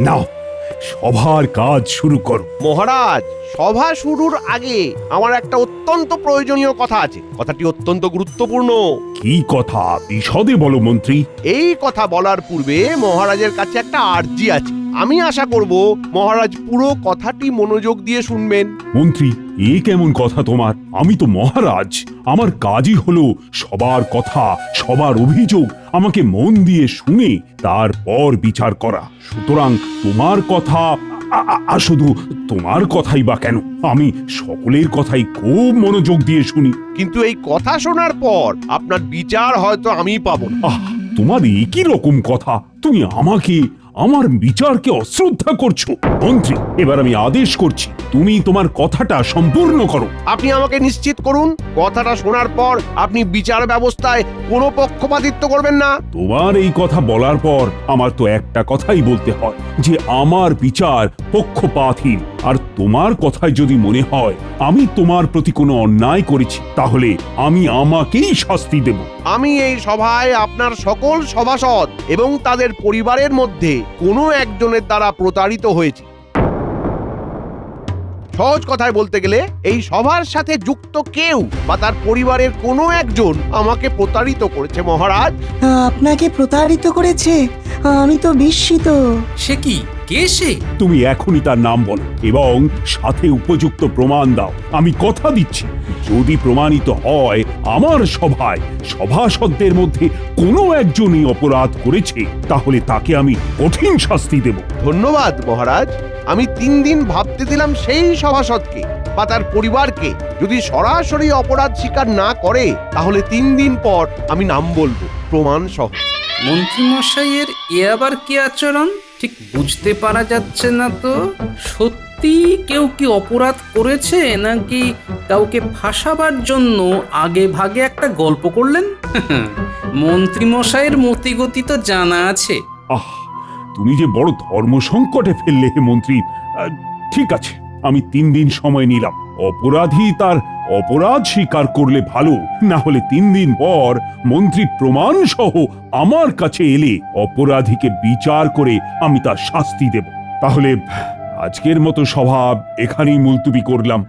নাও, সভার কাজ শুরু করো। মহারাজ, সভা শুরুর আগে আমার একটা অত্যন্ত প্রয়োজনীয় কথা আছে। কথাটি অত্যন্ত গুরুত্বপূর্ণ। কি কথা, বিশদে বলো মন্ত্রী। এই কথা বলার পূর্বে মহারাজের কাছে একটা আর্জি আছে। আমি আশা করব মহারাজ পুরো কথাটি মনোযোগ দিয়ে শুনবেন। মন্ত্রী, এ কেমন কথা তোমার? আমি তো মহারাজ, আমার কাজই হলো সবার কথা, সবার অভিযোগ আমাকে মন দিয়ে শুনে তারপর বিচার করা। সুতরাং তোমার কথা শুধু তোমার কথাই বা কেন, আমি সকলের কথাই খুব মনোযোগ দিয়ে শুনি। কিন্তু এই কথা শোনার পর আপনার বিচার হয়তো আমিই পাবো না। তোমার একই রকম কথা, তুমি আমাকে, আমার বিচারকে অশ্রদ্ধা করছো। মন্ত্রী, এবার আমি আদেশ করছি, তুমি তোমার কথাটা সম্পূর্ণ করো। আপনি আমাকে নিশ্চিত করুন, কথাটা শোনার পর আপনি বিচার ব্যবস্থায় কোনো পক্ষপাতিত্ব করবেন না। তোমার এই কথা বলার পর আমার তো একটা কথাই বলতে হয় যে আমার বিচার পক্ষপাতহীন। আর তোমার কথায় যদি মনে হয় আমি তোমার প্রতি কোনো অন্যায় করেছি, তাহলে আমি আমাকেই শাস্তি দেব। আমি এই সভায় আপনার সকল সভাসদ এবং তাদের পরিবারের মধ্যে কোনো একজনের দ্বারা প্রতারিত হয়েছি। সহজ কথায় বলতে গেলে এই সভার সাথে যুক্ত কেউ বা তার পরিবারের কোনো একজন আমাকে প্রতারিত করেছে মহারাজ। আপনাকে প্রতারিত করেছে? আমি তো বিস্মিত। সে কি, কে সে? তুমি এখনই তার নাম বলো এবং সাথে উপযুক্ত প্রমাণ দাও। আমি কথা দিচ্ছি, যদি প্রমাণিত হয় আমার সভায় সভাসদদের মধ্যে কোনো একজনই অপরাধ করেছে, তাহলে তাকে আমি কঠিন শাস্তি দেব। ধন্যবাদ মহারাজ। আমি 3 দিন ভাবতে দিলাম সেই সভাসদকে বা তার পরিবারকে। যদি সরাসরি অপরাধ স্বীকার না করে তাহলে 3 দিন পর আমি নাম বলবো প্রমাণ সহ। মন্ত্রীমশাইয়ের এ আবার কি আচরণ ঠিক বুঝতে পারা যাচ্ছে না তো। সত্যি কেউ কি অপরাধ করেছে, নাকি কাউকে ফাঁসাবার জন্য আগে ভাগে একটা গল্প করলেন? মন্ত্রীমশাইয়ের মতিগতি তো জানা আছে। তুমি যে বড় ধর্ম সংকটে ফেললে হে মন্ত্রী। ঠিক আছে, আমি 3 দিন সময় নিলাম। অপরাধী তার অপরাধ স্বীকার করলে ভালো, না হলে 3 দিন পর মন্ত্রী প্রমাণ সহ আমার কাছে এলে অপরাধীকে বিচার করে আমি তার শাস্তি দেব। তাহলে আজকের মতো সভা এখানেই মুলতুবি করলাম।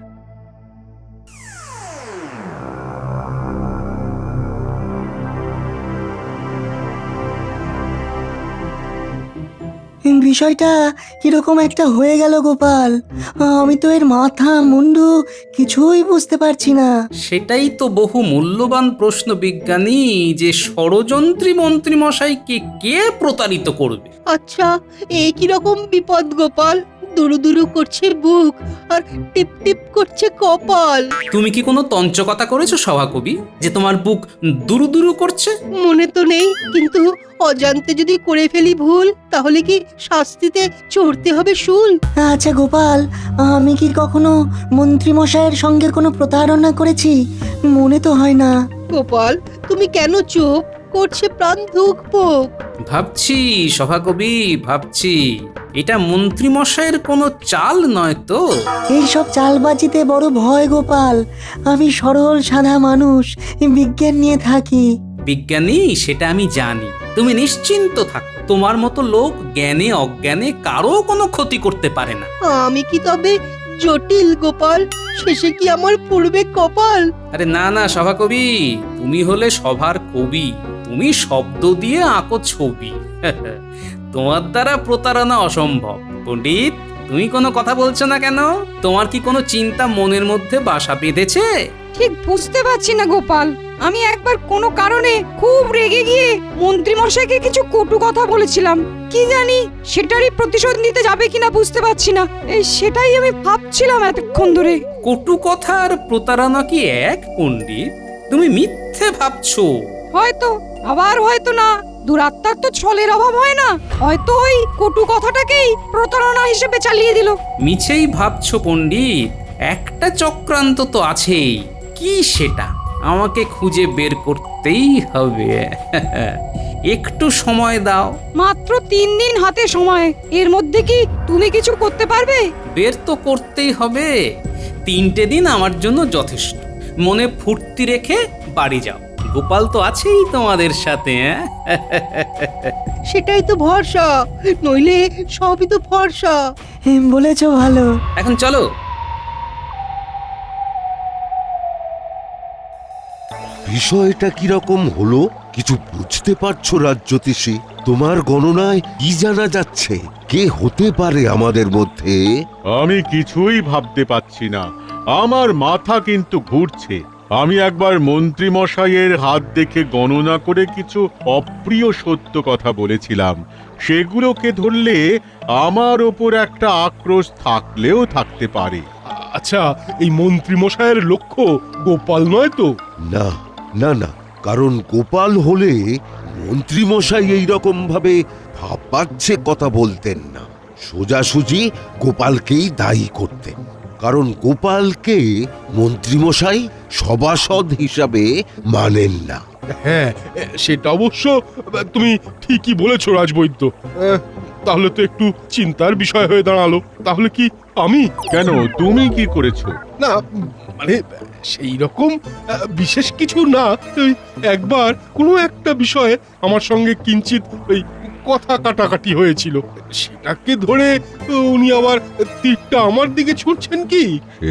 বিষয়টা কিরকম একটা হয়ে গেল গোপাল। আমি তো এর মাথা মুন্ডু কিছুই বুঝতে পারছি না। সেটাই তো বহু মূল্যবান প্রশ্ন বিজ্ঞানী, যে ষড়যন্ত্রী মন্ত্রীমশাইকে কে প্রতারিত করবে। আচ্ছা, এই কিরকম বিপদ গোপাল? দুরু দুরু করছে বুক আর টিপ টিপ করছে কপাল। তুমি কি কোনো তঞ্চকতা করেছো সভাকবি, যে তোমার বুক দুরু দুরু করছে? মনে তো নেই, কিন্তু অজান্তে যদি করে ফেলি ভুল, তাহলে কি শাস্তিতে চড়তে হবে শুল? আচ্ছা গোপাল, আমি কি কখনো মন্ত্রীমশাইয়ের সঙ্গে কোনো প্রতারণা করেছি? মনে তো হয় না। গোপাল, তুমি কেন চুপ করছে প্রাণ ধুকপুক? ভাবছি সভাকবি, ভাবছি এটা মন্ত্রীমশাইয়ের কোনো চাল নয় তো? এইসব চালবাজিতে বড় ভয় গোপাল। আমি সরল সাদা মানুষ, বিজ্ঞান নিয়ে থাকি। বিজ্ঞানী, সেটা আমি জানি। তুমি নিশ্চিন্ত থাকো, তোমার মতো লোক জ্ঞানে অজ্ঞানে কারো কোনো ক্ষতি করতে পারে না। আমি কি তবে জটিল গোপাল? শেষে কি আমার পূর্বে কপাল? আরে না না সভাকবি, তুমি হলে সভার কবি, তুমি শব্দ দিয়ে আঁকো ছবি। তোমার দ্বারা প্রতারণা অসম্ভব। পণ্ডিত, তুমি কোনো কথা বলছো না কেন? তোমার কি কোনো চিন্তা মনের মধ্যে বাসা বেঁধেছে? ঠিক বুঝতে পারছি না গোপাল। আমি একবার কোনো কারণে খুব রেগে গিয়ে মন্ত্রী মশাইকে কিছু কটু কথা বলেছিলাম। কি জানি সেটারই প্রতিশোধ নিতে যাবে কিনা বুঝতে পারছি না। সেটাই আমি ভাবছিলাম এতক্ষণ ধরে। কটু কথা আর প্রতারণা কি এক পণ্ডিত? তুমি মিথ্যে ভাবছো। হয়তো, আবার হয়তো না। দুরাত্মার তো ছলের অভাব হয় না। হয়তো ওই কটু কথাটাকেই প্রতারণা হিসেবে চালিয়ে দিল। মিছেই ভাবছো পণ্ডিত, একটা চক্রান্ত তো আছেই। কি সেটা আমাকে খুঁজে বের করতেই হবে। একটু সময় দাও। মাত্র 3 দিন হাতে সময়, এর মধ্যে কি তুমি কিছু করতে পারবে? বের তো করতেই হবে। 3টে দিন আমার জন্য যথেষ্ট। মনে ফুর্তি রেখে বাড়ি যাও, গোপাল তো আছেই তোমাদের সাথে, হ্যাঁ? সেটাই তো ভরসা, নইলে সবই তো ভরসা। বলেছো ভালো। এখন চলো। বিষয়টা কিরকম হলো কিছু বুঝতে পারছো রাজ্যতীষী? তোমার গণনায় কি জানা যাচ্ছে কে হতে পারে আমাদের মধ্যে? আমি কিছুই ভাবতে পাচ্ছি না, আমার মাথা কিন্তু ঘুরছে। আমি একবার মন্ত্রী মশাইয়ের হাত দেখে গণনা করে কিছু অপ্রিয় সত্য কথা বলেছিলাম, সেগুলোকে ধরলে আমার ওপর একটা আক্রোশ থাকলেও থাকতে পারে। আচ্ছা, এই মন্ত্রী মশাইয়ের লক্ষ্য গোপাল নয় তো? না না না, কারণ গোপাল হলে মন্ত্রী মশাই এইরকম ভাবে ভাবছে কথা বলতেন না, সোজাসুজি গোপালকেই দায়ী করতেন। কারণ গোপালকে মন্ত্রীমশাই সভাসদ হিসাবে মানেন না। হ্যাঁ, সেটা অবশ্য তুমি ঠিকই বলেছো রাজবৈদ্য। তাহলে তো একটু চিন্তার বিষয় হয়ে দাঁড়ালো। তাহলে কি আমি? কেন, তুমি কি করেছো? না, মানে সেই রকম বিশেষ কিছু না। ওই একবার কোনো একটা বিষয়ে আমার সঙ্গে কিঞ্চিত ওই কথা কাটাকাটি হয়েছিল, সেটাকে ধরে উনি আবার তীরটা আমার দিকে ছুটছেন কি?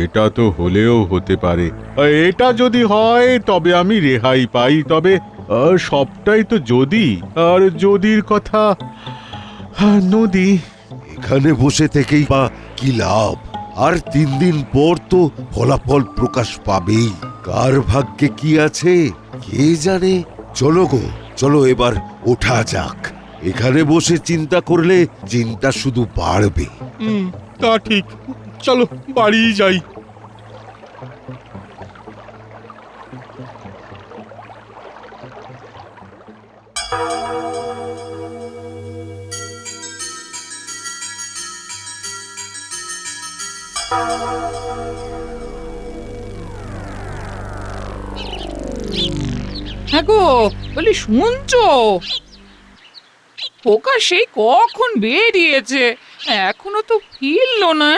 এটা তো হলেও হতে পারে। এটা যদি হয় তবে আমি রেহাই পাই, তবে সবটাই তো যদি, আর যদির কথা নদী। এখানে বসে থেকেই বা কি লাভ? আর 3 দিন পর তো ফলাফল প্রকাশ পাবেই। কার ভাগ্যে কি আছে কে জানে। চলো গো, চলো এবার ওঠা যাক। এখানে বসে চিন্তা করলে চিন্তা শুধু বাড়বে। তা ঠিক, চলো বাড়ি যাই। হ্যাঁ গো, বলি শুনছো? পোকা সেই কখন বেরিয়েছে, এখনো তো ফিরলো না।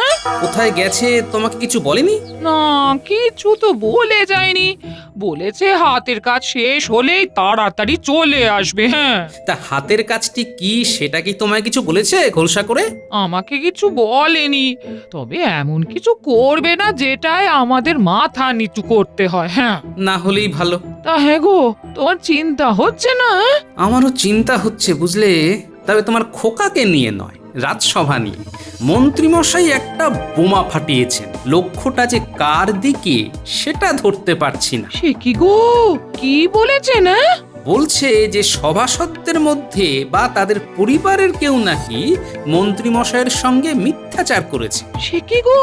কোথায় গেছে তোমাকে কিছু বলেনি? না, কিছু তো বলে যায়নি। বলেছে হাতের কাজ শেষ হলেই তাড়াতাড়ি চলে আসবে। হ্যাঁ, তা হাতের কাজটি কি সেটা কি তোমায় কিছু বলেছে খোলসা করে? আমাকে কিছু বলেনি, তবে এমন কিছু করবে না যেটায় আমাদের মাথা নিচু করতে হয়। হ্যাঁ, না হলেই ভালো। তা হ্যাঁ গো, তোমার চিন্তা হচ্ছে না? আমারও চিন্তা হচ্ছে বুঝলে, তবে তোমার খোকাকে নিয়ে নয়, রাজসভা নিয়ে। মন্ত্রীমশাই একটা বোমা ফাটিয়েছেন, লক্ষ্যটা যে কার দিকে সেটা ধরতে পারছি না। সে কি গো, কি বলেছে না? বলছে যে সভাসদদের মধ্যে বা তাদের পরিবারের কেউ নাকি মন্ত্রীমশাইয়ের সঙ্গে মিথ্যাচার করেছে। সে কি গো,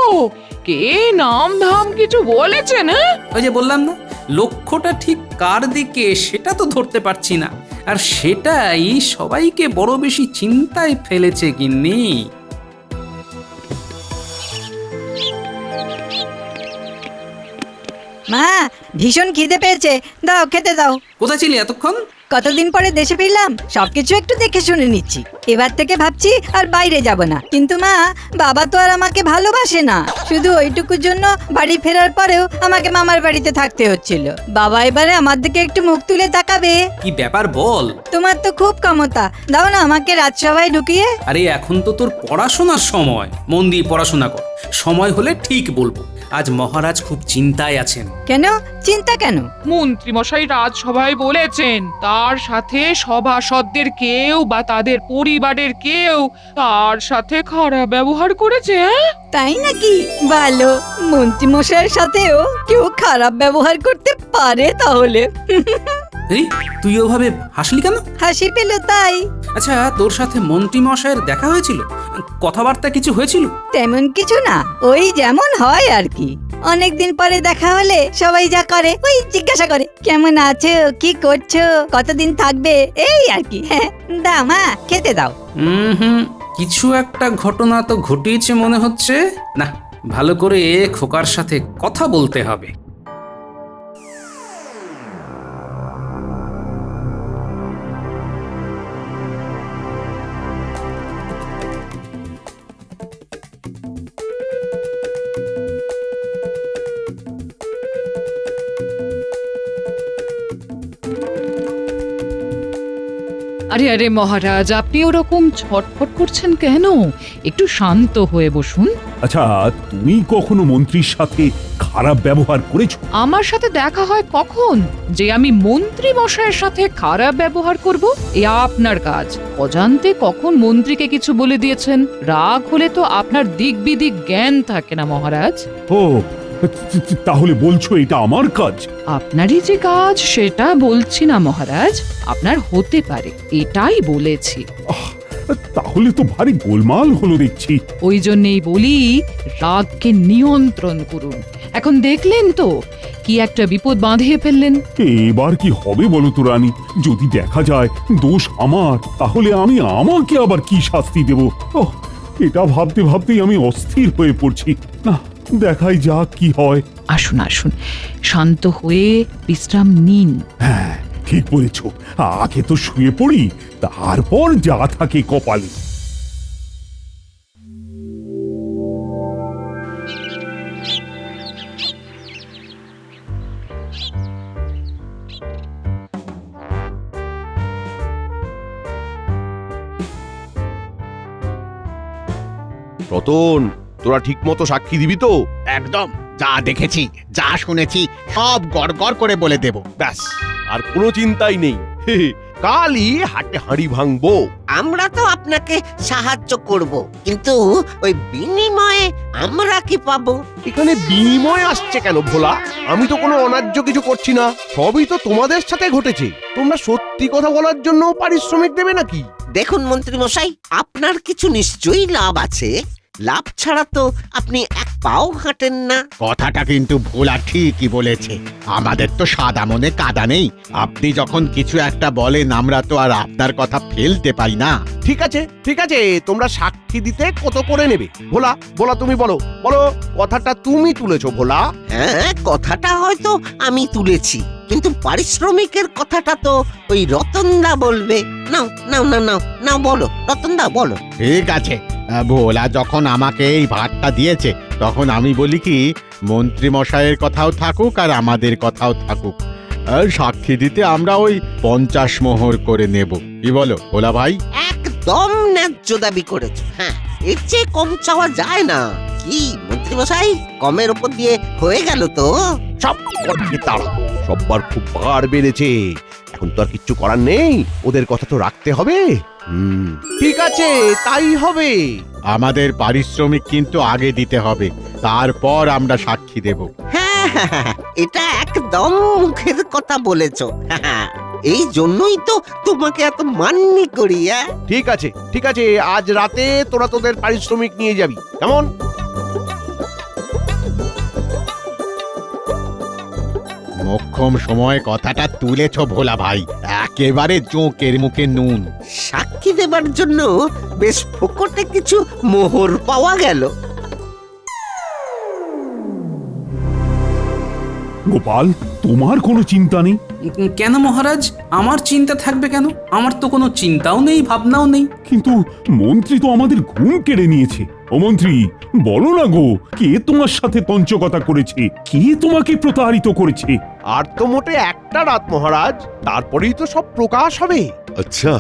কে নাম ধাম কিছু বলেছে না? ওই যে বললাম না, লক্ষ্যটা ঠিক কার দিকে সেটা তো ধরতে পারছি না, আর সেটাই সবাইকে বড় বেশি চিন্তায় ফেলেছে গিন্নি। মা, ভীষণ খিদে পেয়েছে, দাও খেতে দাও। কোথায় ছিলি এতক্ষণ? কতদিন পরে দেশে ফিরলাম, সবকিছু একটু দেখে শুনে নিচ্ছি। এবার থেকে ভাবছি আর বাইরে যাব না। কিন্তু মা, বাবা তো আর আমাকে ভালোবাসে না। শুধু ওইটুকুর জন্য বাড়ি ফেরার পরেও আমাকে মামার বাড়িতে থাকতে হচ্ছিল। বাবা এবারে আমার দিকে একটু মুখ তুলে তাকাবে। কি ব্যাপার বল? তোমার তো খুব ক্ষমতা, দাও না আমাকে রাজসভায় ঢুকিয়ে। আরে এখন তো তোর পড়াশোনার সময়, মন দিয়ে পড়াশোনা কর। সময় হলে ঠিক বলবো। আজ মহারাজ খুব চিন্তায় আছেন। কেন চিন্তা কেন? মন্ত্রীমশাই রাজসভায় বলেছেন তার সাথে সভাসদদের কেউ বা তাদের পরিবারের কেউ তার সাথে খারাপ ব্যবহার করেছে। তাই নাকি? ভালো, মন্ত্রী মশাইয়ের সাথেও কেউ খারাপ ব্যবহার করতে পারে তাহলে। এই তুই ওভাবে হাসলি কেন? হাসি পেল তাই। আচ্ছা, তোর সাথে মন্ত্রী মশাইয়ের দেখা হয়েছিল? কথাবার্তা কিছু হয়েছিল? তেমন কিছু না, ওই যেমন হয় আর কি। অনেকদিন পরে দেখা হলে সবাই যা করে ওই জিজ্ঞাসা করে কেমন আছো, কি করছো, কতদিন থাকবে, এই আর কি। হ্যাঁ, দাও মা খেতে দাও। কিছু একটা ঘটনা তো ঘটিয়েছে মনে হচ্ছে। না, ভালো করে খোকার সাথে কথা বলতে হবে। আরে আরে মহারাজ, আপনি ওরকম ছটফট করছেন কেন? একটু শান্ত হয়ে বসুন। আচ্ছা, তুমি কখনো মন্ত্রীর সাথে খারাপ ব্যবহার করেছো? আমার সাথে দেখা হয় কখন যে আমি মন্ত্রী মশাইয়ের সাথে খারাপ ব্যবহার করব? এ আপনার কাজ। অজান্তে কখন মন্ত্রীকে কিছু বলে দিয়েছেন। রাগ হলে তো আপনার দিক বিদিক জ্ঞান থাকে না মহারাজ। ও, তাহলে বলছো এটা আমার কাজ? আপনারই যে কাজ সেটা বলছি না মহারাজ, আপনার হতে পারে এটাই বলেছি। তাহলে তো ভারী গোলমাল হলো দেখছি। ওই জন্যেই বলি রাগকে নিয়ন্ত্রণ করুন। এখন দেখলেন তো কি একটা বিপদ বাঁধিয়ে ফেললেন। এবার কি হবে বলো তো রানী? যদি দেখা যায় দোষ আমার, তাহলে আমি আমাকে আবার কি শাস্তি দেব? ওহ, এটা ভাবতে ভাবতেই আমি অস্থির হয়ে পড়ছি। না, দেখাই যাক কি হয়। আসুন আসুন, শান্ত হয়ে বিশ্রাম নিন। হ্যাঁ, ঠিক বলেছ। আগে তো শুয়ে পড়ি, তারপর যা থাকে কপালে। রতন, তোরা ঠিক মতো সাক্ষী দিবি তো? একদম, যা দেখেছি যা শুনেছি সব গড়গড় করে বলে দেব। ব্যাস, আর কোনো চিন্তাই নেই। কালই হাটে হাঁড়ি ভাঙবো। আমরা তো আপনাকে সাহায্য করব, কিন্তু ওই বিনিময়ে আমরা কি পাবো? এখানে বিনিময় আসছে কেন ভোলা? আমি তো কোনো অন্যায্য কিছু করছি না, সবই তো তোমাদের সাথে ঘটেছে। তোমরা সত্যি কথা বলার জন্য পারিশ্রমিক দেবে নাকি? দেখুন মন্ত্রী মশাই, আপনার কিছু নিশ্চয়ই লাভ আছে। লাভ ছাড়া তো আপনি এক পাও হাঁটেন না। কথাটা কিন্তু ভোলা ঠিকই বলেছে। আমাদের তো সাদা মনে কাদা নেই। আপনি যখন কিছু একটা বলেন আমরা তো আর আপনার কথা ফেলতে পারি না। ঠিক আছে, ঠিক আছে, তোমরা সাক্ষী দিতে কত করে নেবে? ভোলা, ভোলা তুমি বলো, বলো, কথাটা তুমি তুলেছো ভোলা। হ্যাঁ, কথাটা হয়তো আমি তুলেছি, কিন্তু পারিশ্রমিকের কথাটা তো ওই রতনদা বলবে। নাও নাও নাও নাও নাও, বলো রতনদা, বলো। ঠিক আছে, ভোলা যখন আমাকে এই ভাতটা দিয়েছে তখন আমি বলি কি, মন্ত্রী মশাইয়ের কথাও থাকুক আর আমাদের কথাও থাকুক। আর সাক্ষী দিতে আমরা ওই 50 মোহর করে নেব। কি বলো ভোলা ভাই? একদম ন্যায্য দাবি করেছো। হ্যাঁ, এর চেয়ে কম চাওয়া যায় না। কি মন্ত্রী মশাই, কমের উপর দিয়ে হয়ে গেল তো? সব কটি তাড়া, সববার খুব বার বেড়েছে। এখন তো আর কিচ্ছু করার নেই, ওদের কথা তো রাখতে হবে। ঠিক আছে, তাই হবে। আমাদের পারিশ্রমিক কিন্তু আগে দিতে হবে, তারপর আমরা সাক্ষী দেব। হ্যাঁ হ্যাঁ, হ্যাঁ, এটা একদম মুখের কথা বলেছো। হ্যাঁ, এই জন্যই তো তোমাকে এত মান্যি করি। ঠিক আছে, ঠিক আছে, আজ রাতে তোরা তোদের পারিশ্রমিক নিয়ে যাবি, কেমন? মোক্ষম সময় কথাটা তুলেছ ভোলা ভাই, একেবারে জোঁকের মুখে নুন। সাক্ষী দেবার জন্য বেশ ফোকটে কিছু মোহর পাওয়া গেল। গোপাল, তোমার কোনো চিন্তা নেই? কেন মহারাজ, আমার চিন্তা থাকবে কেন? আমার তো কোনো চিন্তাও নেই, ভাবনাও নেই। কিন্তু মন্ত্রী তো আমাদের ঘুম কেড়ে নিয়েছে। ও মন্ত্রী, বলো না গো, কে তোমার সাথে তঞ্চকতা করেছে? কে তোমাকে প্রতারিত করেছে? আর তো মোটে একটা রাত মহারাজ, তারপরেই তো সব প্রকাশ হবে। আচ্ছা,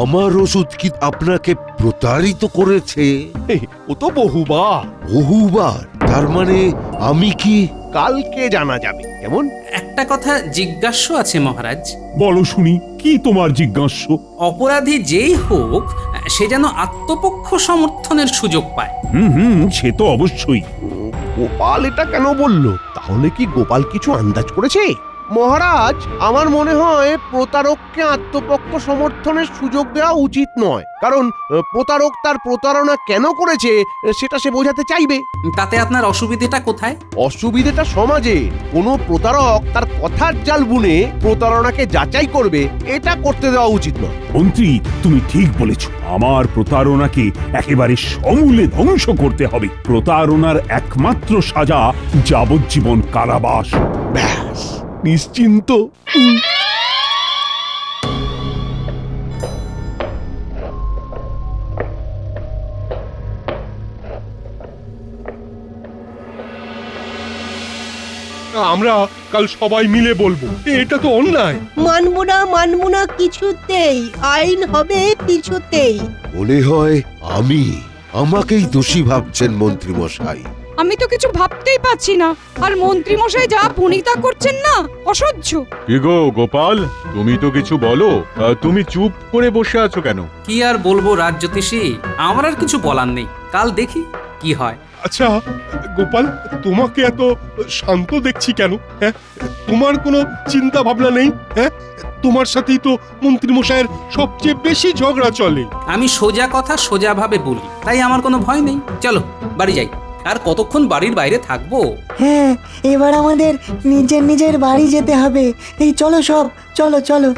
আমার ওষুধ কি আপনাকে প্রতারিত করেছে? ও তো বহুবার। বহুবার? তার মানে আমি কি? কালকে জানা যাবে, কেমন? একটা কথা জিজ্ঞাস্য আছে মহারাজ। বলো শুনি, কি তোমার জিজ্ঞাস্য? অপরাধী যেই হোক, সে যেন আত্মপক্ষ সমর্থনের সুযোগ পায়। সে তো অবশ্যই। গোপাল এটা কেন বলল? তাহলে কি গোপাল কিছু আন্দাজ করেছে? মহারাজ, আমার মনে হয় প্রতারককে আত্মপক্ষ সমর্থনের সুযোগ দেওয়া উচিত নয়, কারণ প্রতারক তার প্রতারণা কেন করেছে সেটা সে বোঝাতে চাইবে। তাতে আপনার অসুবিধাটা কোথায়? অসুবিধাটা সমাজে। কোনো প্রতারক তার কথার জাল বুনে প্রতারণাকে যাচাই করবে, এটা করতে দেওয়া উচিত নয়। মন্ত্রী, তুমি ঠিক বলেছ। আমার প্রতারণাকে একেবারে সমূলে ধ্বংস করতে হবে। প্রতারণার একমাত্র সাজা যাবজ্জীবন কারাবাস। ব্যাস, নিশ্চিন্ত। আমরা কাল সবাই মিলে বলবো এটা তো অন্যায়। মানবো না কিছুতেই, আইন হবে কিছুতেই। মনে হয় আমাকেই দোষী ভাবছেন মন্ত্রী মশাই। আমি তো কিছু ভাবতেই পাচ্ছি না, আর মন্ত্রী মশাই যা ভনিতা করছেন না, অসহ্য। কি গো গোপাল, তুমি তো কিছু বলো। তুমি চুপ করে বসে আছো কেন? কি আর বলবো রাজ্যোতিষী, আমার আর কিছু বলার নেই, কাল দেখি কি হয়। আচ্ছা গোপাল, তোমাকে এত শান্ত দেখছি কেন? হ্যাঁ, তোমার কোনো চিন্তা ভাবনা নেই? হ্যাঁ, তোমার সাথেই তো মন্ত্রী মশাইয়ের সবচেয়ে বেশি ঝগড়া চলে। আমি সোজা কথা সোজাভাবে বলি, তাই আমার কোনো ভয় নেই। চলো বাড়ি যাই, আর কতক্ষণ বাড়ির বাইরে থাকবো? হ্যাঁ, এবার আমাদের নিজের বাড়ি যেতে হবে। এই চলো সব, চলো চলো।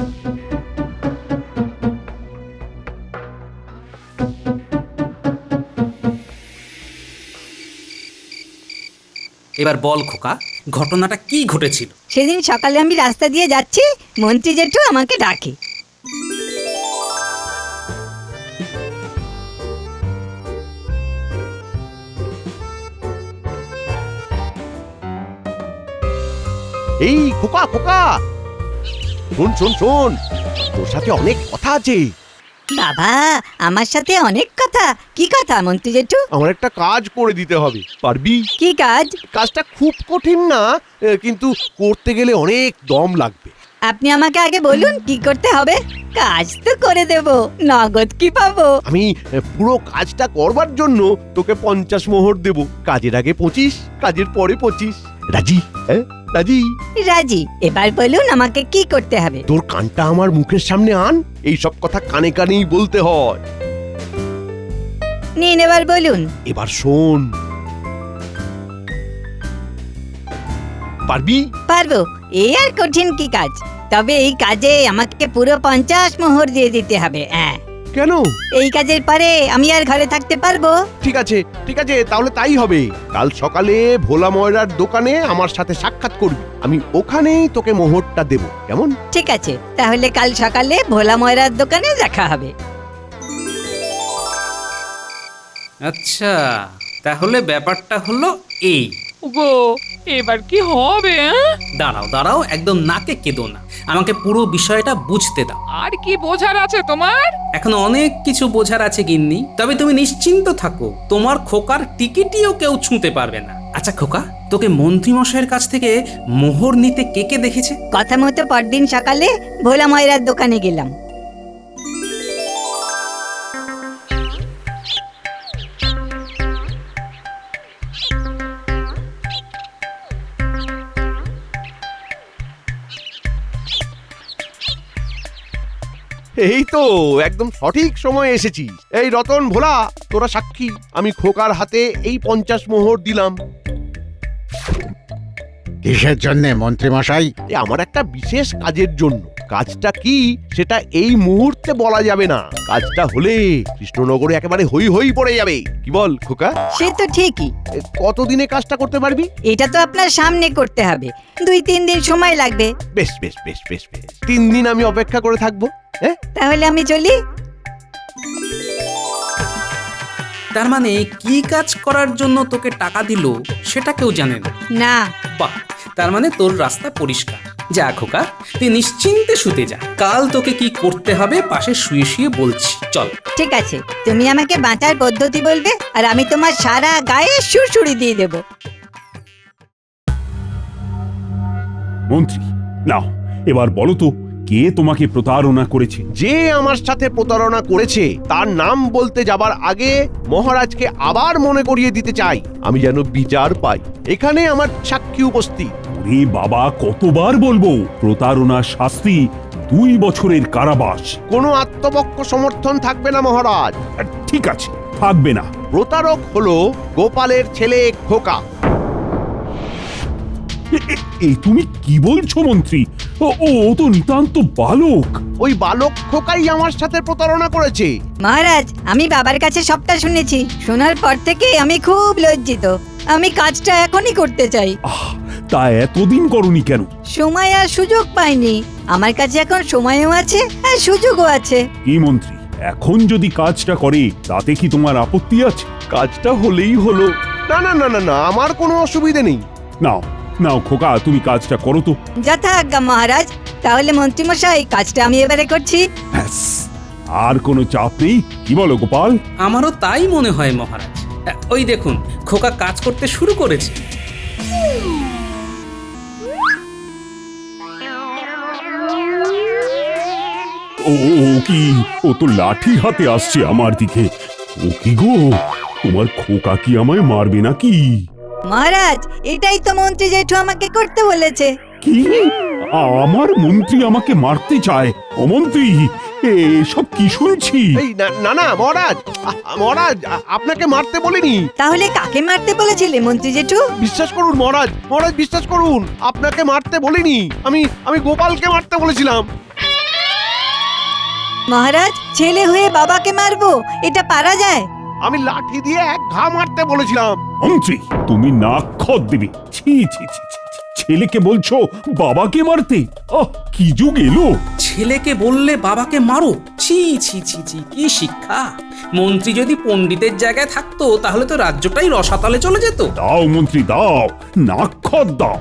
এবার বল খোকা, ঘটনাটা কি ঘটেছিল? সেদিন সকালে আমি রাস্তা দিয়ে যাচ্ছি, মন্ত্রী জেঠু আমাকে ডাকে। এই খোকা খোকা, শোন শোন শোন, তোর সাথে অনেক কথা আছে। বাবা, আমার সাথে অনেক কথা? কি কথা মন্ত্রী জেঠু? আমার একটা কাজ করে দিতে হবে, পারবি? কি কাজ? কাজটা খুব কঠিন না, কিন্তু করতে গেলে অনেক দম লাগবে। আপনি আমাকে আগে বলুন কি করতে হবে, কাজ তো করে দেব, নগদ কি পাবো? আমি পুরো কাজটা করবার জন্য তোকে 50 মোহর দেব। কাজের আগে 25, কাজের পরে 25। রাজি? হ্যাঁ রাজি? রাজি। এবার বলুন আমাকে কি করতে হবে। তোর কানটা আমার মুখের সামনে আন, এই সব কথা কানে কানেই বলতে হয়। নিন, এবার বলুন। এবার শোন, পারবি? পারবো, এই আর কঠিন কি কাজ? তবে এই কাজে আমাকে পুরো 50 মোহর দিয়ে দিতে হবে। হ্যাঁ। কেন? এই কাজের পরে আমি আর ঘরে থাকতে পারবো? ঠিক আছে ঠিক আছে, তাহলে তাই হবে। কাল সকালে ভোলা ময়রার দোকানে আমার সাথে সাক্ষাৎ করবি, আমি ওখানেই তোকে মোহরটা দেব, কেমন? ঠিক আছে, তাহলে কাল সকালে ভোলা ময়রার দোকানে দেখা হবে। আচ্ছা, তাহলে ব্যাপারটা হলো এই। গো, এবার কি হবে? দাঁড়াও দাঁড়াও, একদম নাকে কেঁদো না, আমাকে পুরো বিষয়টা বুঝতে দাও। আর কি বোঝার আছে তোমার? এখন অনেক কিছু বোঝার আছে গিন্নি, তবে তুমি নিশ্চিন্ত থাকো, তোমার খোকার টিকিটিও কেউ ছুঁতে পারবে না। আচ্ছা খোকা, তোকে মন্ত্রী মশাইয়ের কাছ থেকে মোহর নিতে কে কে দেখেছে? কথা মতো পরদিন সকালে ভোলা ময়রার দোকানে গেলাম। এই তো একদম সঠিক সময় এসেছি। এই রতন, ভোলা, তোরা সাক্ষী, আমি খোকার হাতে এই 50 মোহর দিলাম। কিসের জন্যে মন্ত্রী মশাই? আমার একটা বিশেষ কাজের জন্য। কাজটা কি সেটা এই মুহূর্তে বলা যাবে না, কাজটা হলে কৃষ্ণনগরে একেবারে হই হই পড়ে যাবে। কি বল খোকা? সে তো ঠিকই। কতদিনে কাজটা করতে পারবি? এটা তো আপনার সামনে করতে হবে, 2-3 দিন সময় লাগবে। বেশ বেশ বেশ বেশ বেশ, 3 দিন আমি অপেক্ষা করে থাকবো। হ্যাঁ, তাহলে আমি চলি। তার মানে কি কাজ করার জন্য তোকে টাকা দিল সেটা কেউ জানে না? না। বাহ, তার মানে তোর রাস্তা পরিষ্কার। যা খোকা, তুই নিশ্চিন্তে শুতে যা, কাল তোকে কি করতে হবে পাশে শুয়ে শুয়ে বলছি। চল। ঠিক আছে, তুমি আমাকে বাঁচার পদ্ধতি বলবে, আর আমি তোমার সারা গায়ে সুড়সুড়ি দিয়ে দেব। মন্ত্রী, নাও এবার বলো তো, কে তোমাকে প্রতারণা করেছে? যে আমার সাথে প্রতারণা করেছে তার নাম বলতে যাবার আগে মহারাজকে আবার মনে করিয়ে দিতে চাই, আমি যেন বিচার পাই। এখানে আমার সাক্ষী উপস্থিত। রে বাবা, কতবার বলবো, প্রতারণা শাস্তি 2 বছরের কারাবাস। কোনো আত্মপক্ষ সমর্থন থাকবে না মহারাজ। ঠিক আছে, থাকবে না। প্রতারক হলো গোপালের ছেলে খোকা। এই তুমি কি বলছো মন্ত্রী? ও তো নিতান্ত বালক। ওই বালক খোকাই আমার সাথে প্রতারণা করেছে। মহারাজ, আমি বাবার কাছে সবটা শুনেছি, শোনার পর থেকে আমি খুব লজ্জিত। আমি কাজটা এখনই করতে চাই। তা এতদিন করনি কেন? সময় আর সুযোগ পাইনি। আমার কাছে এখন সময়ও আছে আর সুযোগও আছে। কি মন্ত্রী, এখন যদি কাজটা করে তাতে কি তোমার আপত্তি আছে? কাজটা হলেই হলো। না না না না না, আমার কোনো অসুবিধে নেই। নাও নাও খোকা, তুমি কাজটা করো তো। যথা আজ্ঞা মহারাজ। তাহলে মন্ত্রীমশাই কাজটা আমি এবারে করছি। ব্যাস, আর কোনো চাপ নেই। কি বলো গোপাল? আমারও তাই মনে হয় মহারাজ। ওই দেখুন, খোকা কাজ করতে শুরু করেছে। ও কি, ও তো লাঠি হাতে আসছে আমার দিকে। ও কি গো, তোমার খোকা কি আমায় মারবে নাকি? মহারাজ, এটাই তো মন্ত্রী জেঠু আমাকে করতে বলেছে। কি, আমার মন্ত্রী আমাকে মারতে চায়? অমন্ত্রী, এসব কি শুনছি? এই না না মহারাজ, মহারাজ আপনাকে মারতে বলিনি। তাহলে কাকে মারতে বলেছিলে মন্ত্রী জেঠু? বিশ্বাস করুন মহারাজ, মহারাজ বিশ্বাস করুন, আপনাকে মারতে বলিনি। আমি গোপালকে মারতে বলেছিলাম। মহারাজ, ছেলে হয়ে বাবাকে মারবো, এটা পারা যায়? আমি লাঠি দিয়ে এক ঘা মারতে বলেছিলাম। মন্ত্রী, তুমি নাক খত দেবে। ছি ছি ছি ছি, ছেলেকে বলছো বাবাকে মারতে? কি যুগ এলো! ছেলেকে বললে বাবাকে মারো? ছি ছি ছি ছি, কি শিক্ষা! মন্ত্রী যদি পণ্ডিতের জায়গায় থাকতো তাহলে তো রাজ্যটাই রসাতলে চলে যেত। দাও মন্ত্রী দাও, নাক খত দাও।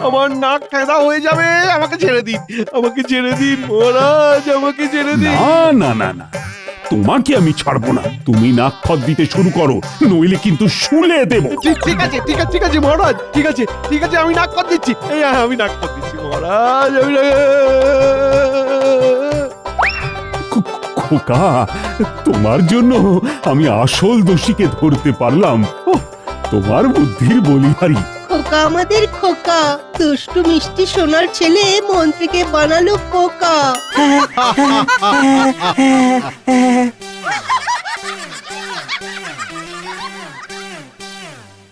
আমার নাক ঠেদা হয়ে যাবে, আমাকে ছেড়ে দিন, আমাকে ছেড়ে দিন মহারাজ, আমাকে ছেড়ে দিন। না না না না, তোমাকে আমি ছাড়বো না। তুমি নাক খত দিতে শুরু করো, নইলে কিন্তু শুলে দেব। ঠিক আছে ঠিক আছে ঠিক আছে মহারাজ, ঠিক আছে ঠিক আছে, আমি নাক কর দিচ্ছি। এই আমি নাক কর দিচ্ছি মহারাজ। খোকা, তোমার জন্য আমি আসল দোষীকে ধরতে পারলাম। তোমার বুদ্ধির বলিহারি। খোকা আমাদের খোকা, দুষ্টু মিষ্টি সোনার ছেলে মন্ত্রীকে বানালো খোকা।